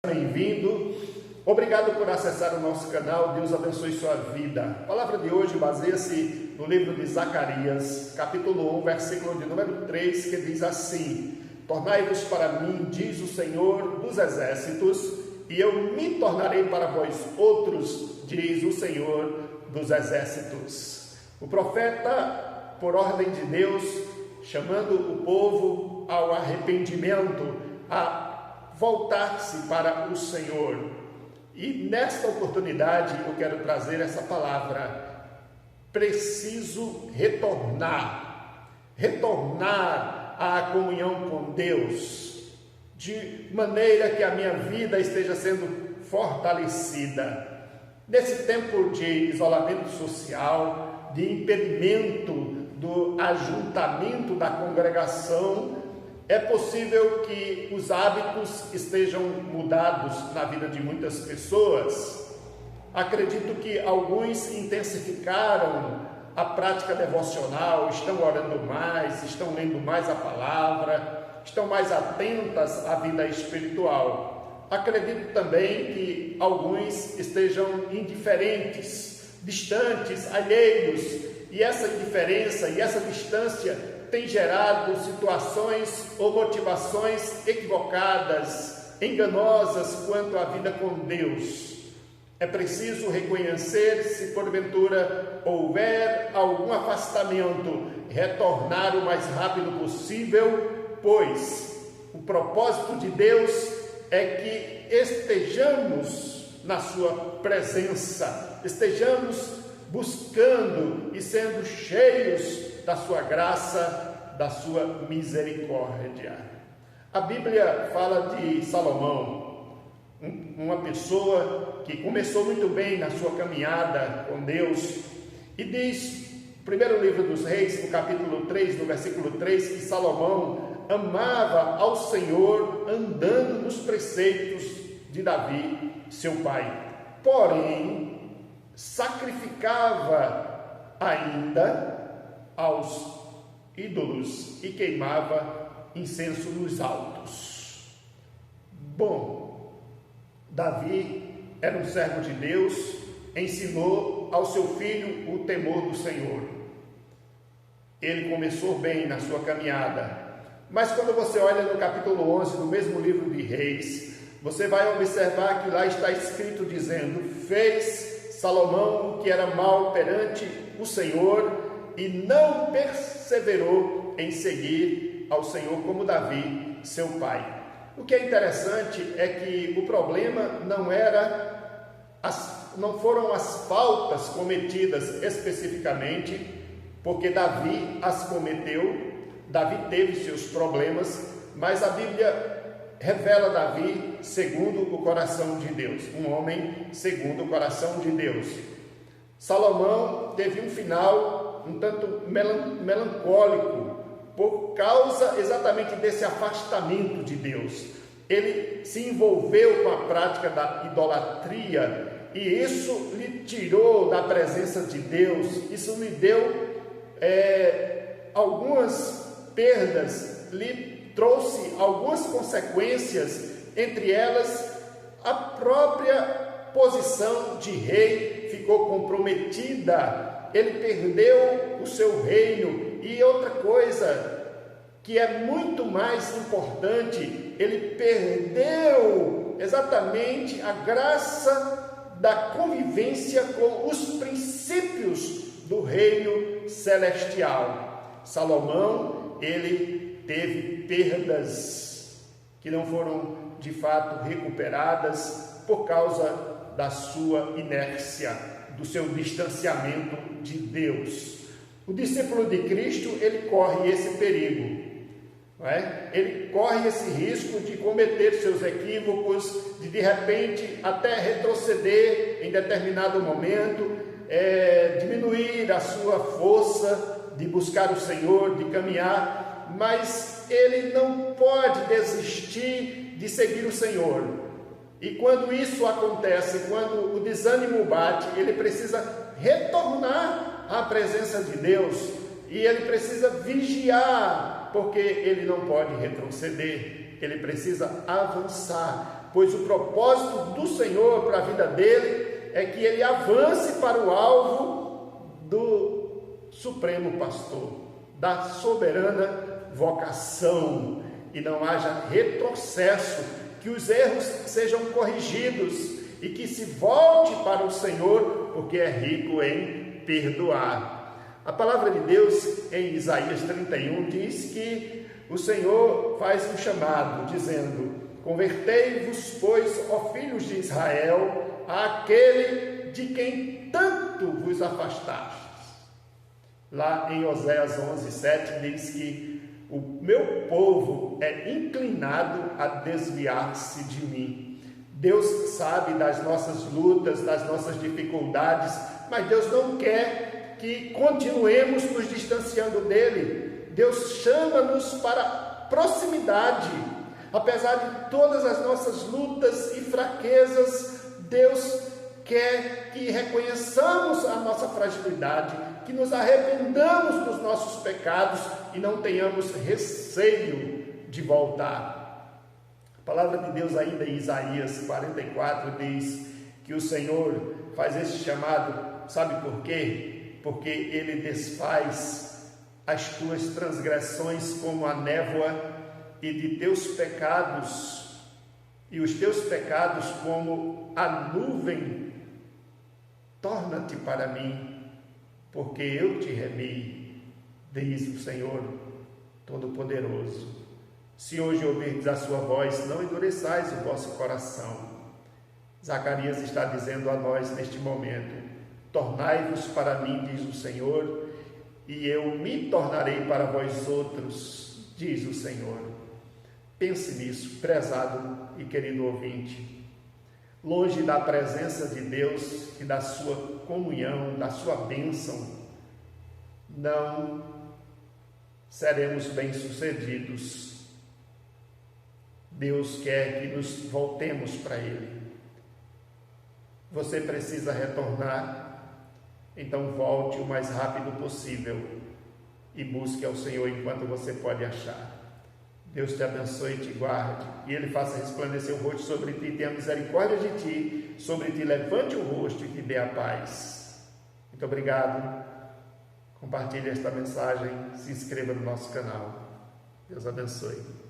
Bem-vindo, obrigado por acessar o nosso canal, Deus abençoe sua vida. A palavra de hoje baseia-se no livro de Zacarias, capítulo 1, versículo de número 3, que diz assim: Tornai-vos para mim, diz o Senhor dos exércitos, e eu me tornarei para vós outros, diz o Senhor dos exércitos. O profeta, por ordem de Deus, chamando o povo ao arrependimento, a voltar-se para o Senhor. E nesta oportunidade eu quero trazer essa palavra: preciso retornar à comunhão com Deus, de maneira que a minha vida esteja sendo fortalecida. Nesse tempo de isolamento social, de impedimento do ajuntamento da congregação, é possível que os hábitos estejam mudados na vida de muitas pessoas. Acredito que alguns intensificaram a prática devocional, estão orando mais, estão lendo mais a palavra, estão mais atentas à vida espiritual. Acredito também que alguns estejam indiferentes, distantes, alheios, e essa indiferença e essa distância tem gerado situações ou motivações equivocadas, enganosas quanto à vida com Deus. É preciso reconhecer, se porventura houver algum afastamento, retornar o mais rápido possível, pois o propósito de Deus é que estejamos na sua presença, estejamos buscando e sendo cheios da sua graça, da sua misericórdia. A Bíblia fala de Salomão, uma pessoa que começou muito bem na sua caminhada com Deus, e diz, primeiro livro dos Reis, no capítulo 3, no versículo 3, que Salomão amava ao Senhor andando nos preceitos de Davi, seu pai. Porém, sacrificava ainda aos ídolos e queimava incenso nos altos. Bom, Davi era um servo de Deus, ensinou ao seu filho o temor do Senhor. Ele começou bem na sua caminhada, mas quando você olha no capítulo 11 do mesmo livro de Reis, você vai observar que lá está escrito dizendo: fez Salomão o que era mal perante o Senhor, e não perseverou em seguir ao Senhor como Davi, seu pai. O que é interessante é que o problema não foram as faltas cometidas especificamente, porque Davi as cometeu, Davi teve seus problemas, mas a Bíblia revela Davi segundo o coração de Deus, um homem segundo o coração de Deus. Salomão teve um final um tanto melancólico, por causa exatamente desse afastamento de Deus. Ele se envolveu com a prática da idolatria, e isso lhe tirou da presença de Deus, isso lhe deu algumas perdas, lhe trouxe algumas consequências, entre elas a própria posição de rei ficou comprometida. Ele perdeu o seu reino, e outra coisa que é muito mais importante, ele perdeu exatamente a graça da convivência com os princípios do reino celestial. Salomão, ele teve perdas que não foram de fato recuperadas por causa da sua inércia, do seu distanciamento de Deus. O discípulo de Cristo, ele corre esse perigo, não é? Ele corre esse risco de cometer seus equívocos, de repente até retroceder em determinado momento, diminuir a sua força de buscar o Senhor, de caminhar, mas ele não pode desistir de seguir o Senhor. E quando isso acontece, quando o desânimo bate, ele precisa retornar à presença de Deus, e ele precisa vigiar, porque ele não pode retroceder, ele precisa avançar, pois o propósito do Senhor para a vida dele é que ele avance para o alvo do Supremo Pastor, da soberana vocação, e não haja retrocesso, que os erros sejam corrigidos e que se volte para o Senhor, porque é rico em perdoar. A palavra de Deus em Isaías 31 diz que o Senhor faz um chamado, dizendo: convertei-vos, pois, ó filhos de Israel, àquele de quem tanto vos afastastes. Lá em Oséias 11:7 diz que o meu povo é inclinado a desviar-se de mim. Deus sabe das nossas lutas, das nossas dificuldades, mas Deus não quer que continuemos nos distanciando dele. Deus chama-nos para proximidade. Apesar de todas as nossas lutas e fraquezas, Deus quer que reconheçamos a nossa fragilidade, que nos arrependamos dos nossos pecados e não tenhamos receio de voltar. A palavra de Deus ainda em Isaías 44 diz que o Senhor faz esse chamado, sabe por quê? Porque Ele desfaz as tuas transgressões como a névoa e de teus pecados, e os teus pecados como a nuvem. Torna-te para mim, porque eu te remi, diz o Senhor Todo-Poderoso. Se hoje ouvirdes a sua voz, não endureçais o vosso coração. Zacarias está dizendo a nós neste momento: tornai-vos para mim, diz o Senhor, e eu me tornarei para vós outros, diz o Senhor. Pense nisso, prezado e querido ouvinte. Longe da presença de Deus e da sua comunhão, da sua bênção, não seremos bem-sucedidos. Deus quer que nos voltemos para Ele. Você precisa retornar, então volte o mais rápido possível e busque ao Senhor enquanto você pode achar. Deus te abençoe e te guarde, e Ele faça resplandecer o rosto sobre ti, tenha misericórdia de ti, sobre ti levante o rosto e te dê a paz. Muito obrigado. Compartilhe esta mensagem, se inscreva no nosso canal. Deus abençoe.